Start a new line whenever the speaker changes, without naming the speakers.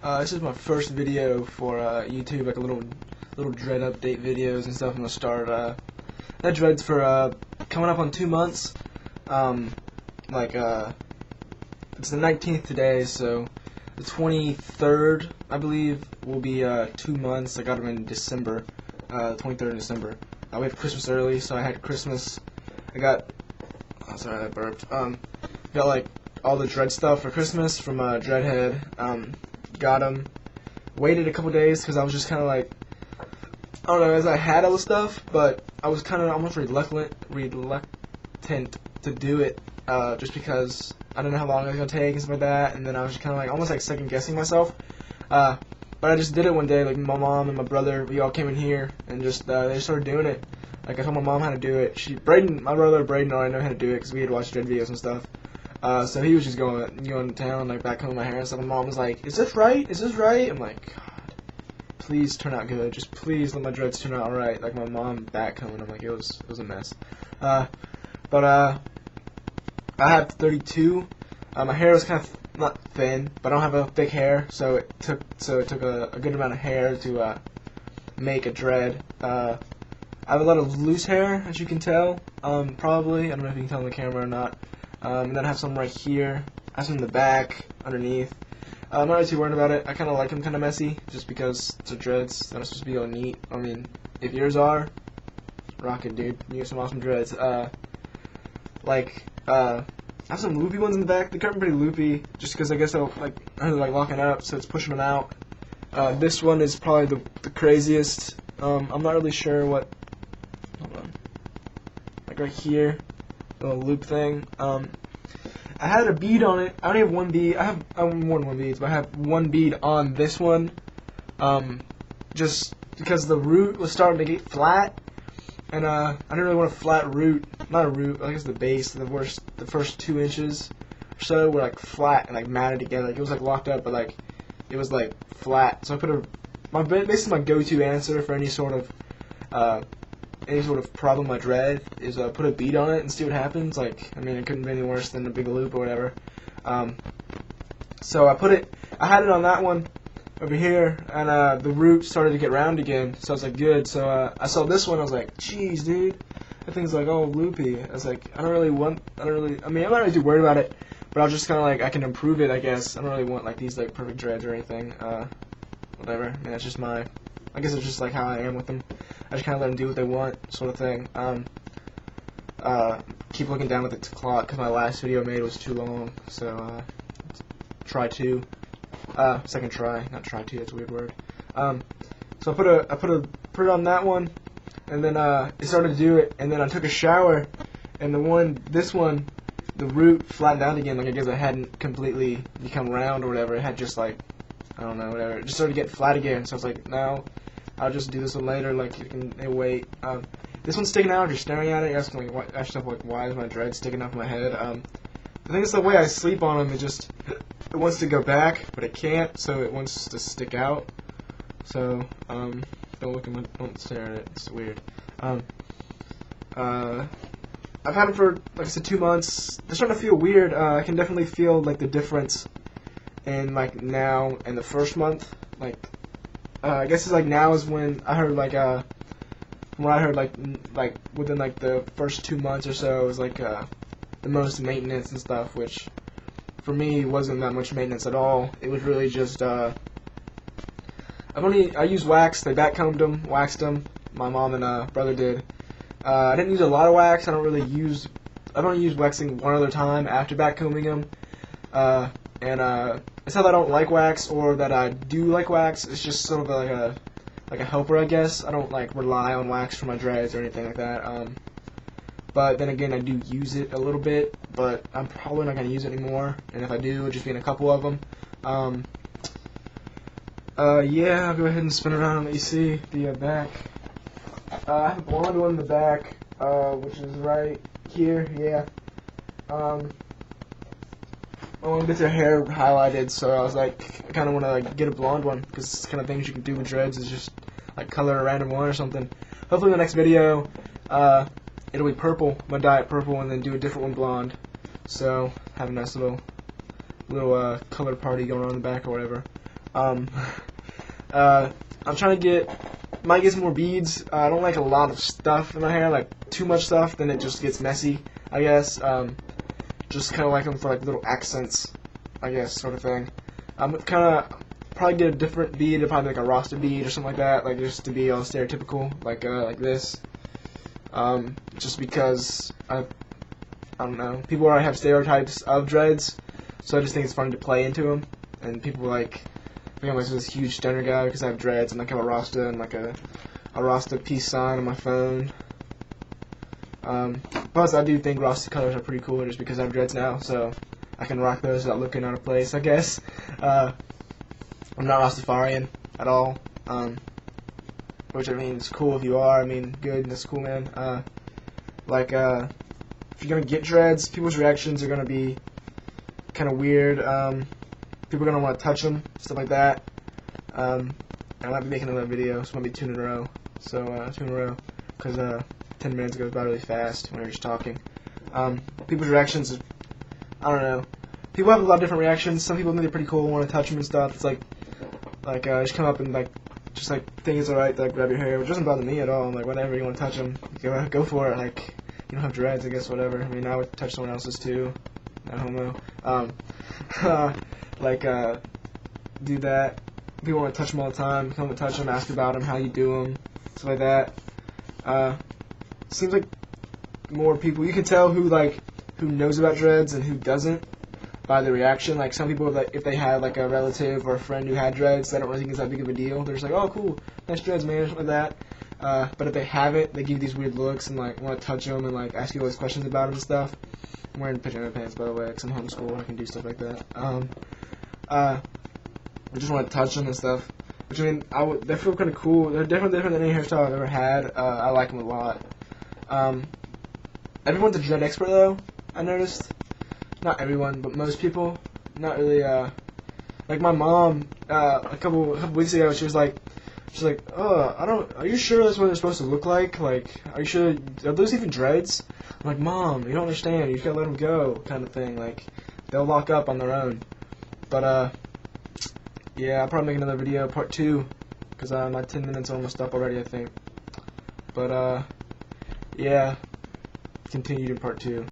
This is my first video for YouTube, like a little dread update videos and stuff. I'm gonna start that dreads for coming up on 2 months. It's the 19th today, so the 23rd, I believe, will be 2 months. I got them in December, 23rd of December. We have Christmas early, so I had Christmas. Oh, sorry, I burped. Got like all the dread stuff for Christmas from Dreadhead. Got them. Waited a couple days because I was just kind of like, I don't know, as I had all the stuff, but I was kind of almost reluctant to do it, just because I didn't know how long it was gonna take and stuff like that. And then I was just kind of like almost like second guessing myself. But I just did it one day. Like my mom and my brother, we all came in here and just they started doing it. Like I told my mom how to do it. My brother Braden already know how to do it because we had watched dread videos and stuff. So he was just going to town, like back home with my hair and stuff. My mom was like, "Is this right? Is this right?" I'm like, "God, please turn out good. Just please let my dreads turn out right." Like my mom back home, and I'm like, it was a mess. But I have 32. My hair was kind of not thin, but I don't have a thick hair, so it took a good amount of hair to make a dread. I have a lot of loose hair, as you can tell. Probably, I don't know if you can tell on the camera or not. And then I have some right here. I have some in the back, underneath. I'm not really too worried about it. I kind of like them kind of messy, just because it's a dreads. They're not supposed to be all neat. I mean, if yours are, rock it, dude. You have some awesome dreads. I have some loopy ones in the back. They're pretty loopy, just because I guess they're like locking up, so it's pushing them out. This one is probably the craziest. I'm not really sure what. Hold on. Like right here. Little loop thing. I had a bead on it. I only have one bead. I have more than one bead, but I have one bead on this one. Just because the root was starting to get flat, and I didn't really want a flat root. Not a root. I guess the base. The first 2 inches or so were like flat and like matted together. Like it was like locked up, but like it was like flat. So I put basically my go-to answer for any sort of problem with my dread is put a bead on it and see what happens. Like, I mean, it couldn't be any worse than a big loop or whatever. So I had it on that one over here, and the root started to get round again, so I was like, good. So I saw this one, I was like, jeez, dude, that thing's like all loopy. I was like, I'm not really too worried about it, but I was just kind of like, I can improve it, I guess. I don't really want like these like perfect dreads or anything. Whatever. I mean, that's just I guess it's just like how I am with them. I just kind of let them do what they want, sort of thing. Keep looking down at the clock because my last video I made was too long. So try two, second try, not try two. That's a weird word. So I put it on that one, and then it started to do it, and then I took a shower, and this one, the root flattened out again. Like I guess it hadn't completely become round or whatever. It had just like, I don't know, whatever. It just started to get flat again. So I was like, no, I'll just do this one later. Like you can wait. This one's sticking out. You're staring at it. You're asking like, why is my dread sticking out of my head? I think it's the way I sleep on them. It wants to go back, but it can't. So it wants to stick out. So don't stare at it. It's weird. I've had them for, like I said, 2 months. They're starting to feel weird. I can definitely feel like the difference in like now and the first month. Like I guess it's like now is when I heard like from what I heard like within like the first 2 months or so is like the most maintenance and stuff, which for me wasn't that much maintenance at all. It was really just I used wax. They backcombed them, waxed them. My mom and brother did. I didn't use a lot of wax. I don't use waxing one other time after backcombing them. It's not that I don't like wax or that I do like wax. It's just sort of like a helper, I guess. I don't like rely on wax for my dreads or anything like that. But then again, I do use it a little bit, but I'm probably not gonna use it anymore. And if I do, it'll just be in a couple of them. Yeah, I'll go ahead and spin around and let you see the back. I have a blonde one in the back, which is right here. Yeah. My mom gets her hair highlighted, so I was like, I kind of want to like get a blonde one because it's kind of things you can do with dreads is just like color a random one or something. Hopefully in the next video, it'll be purple. I'm gonna dye it purple and then do a different one blonde. So have a nice little color party going on in the back or whatever. I'm trying to might get some more beads. I don't like a lot of stuff in my hair, like too much stuff, then it just gets messy, I guess. Just kind of like them for like little accents, I guess, sort of thing. I'm kind of probably get a different bead, probably like a Rasta bead or something like that, like just to be all stereotypical, like this. Just because I don't know, people already have stereotypes of dreads, so I just think it's fun to play into them. And people like think I'm like this huge stoner guy because I have dreads and like have a Rasta and like a Rasta peace sign on my phone. Plus, I do think Rasta colors are pretty cool just because I have dreads now, so I can rock those without looking out of place, I guess. I'm not Rastafarian at all, which I mean, it's cool if you are. I mean, good, that's cool, man. If you're gonna get dreads, people's reactions are gonna be kind of weird. People are gonna want to touch them, stuff like that. I might be making another video, so it might be 2 in a row. So 2 in a row, because 10 minutes goes by really fast when you're just talking. People's reactions, I don't know. People have a lot of different reactions. Some people think they're pretty cool, want to touch them and stuff. It's like just come up and just think it's alright to grab your hair, which doesn't bother me at all. I'm like, whatever, you want to touch them, go for it. Like, you don't have dreads, I guess, whatever. I mean, I would touch someone else's too. Not homo. Do that. People want to touch them all the time. Come and touch them, ask about them, how you do them, stuff like that. Seems like more people. You can tell who knows about dreads and who doesn't by the reaction. Like some people, if they had like a relative or a friend who had dreads, they don't really think it's that big of a deal. They're just like, oh, cool, nice dreads, man, something like that. But if they haven't, they give you these weird looks and like want to touch them and like ask you all these questions about them and stuff. I'm wearing pajama pants, by the way, because I'm homeschooled. I can do stuff like that. I just want to touch them and stuff. Which, I mean, they feel kind of cool. They're definitely different than any hairstyle I've ever had. I like them a lot. Everyone's a dread expert, though, I noticed. Not everyone, but most people. Not really, like my mom, a couple weeks ago, she's like, oh, are you sure that's what they're supposed to look like? Like, are you sure, are those even dreads? I'm like, Mom, you don't understand, you just gotta let them go, kind of thing. Like, they'll lock up on their own. But, yeah, I'll probably make another video, part 2, because my 10 minutes are almost up already, I think. But, yeah, continued in part 2.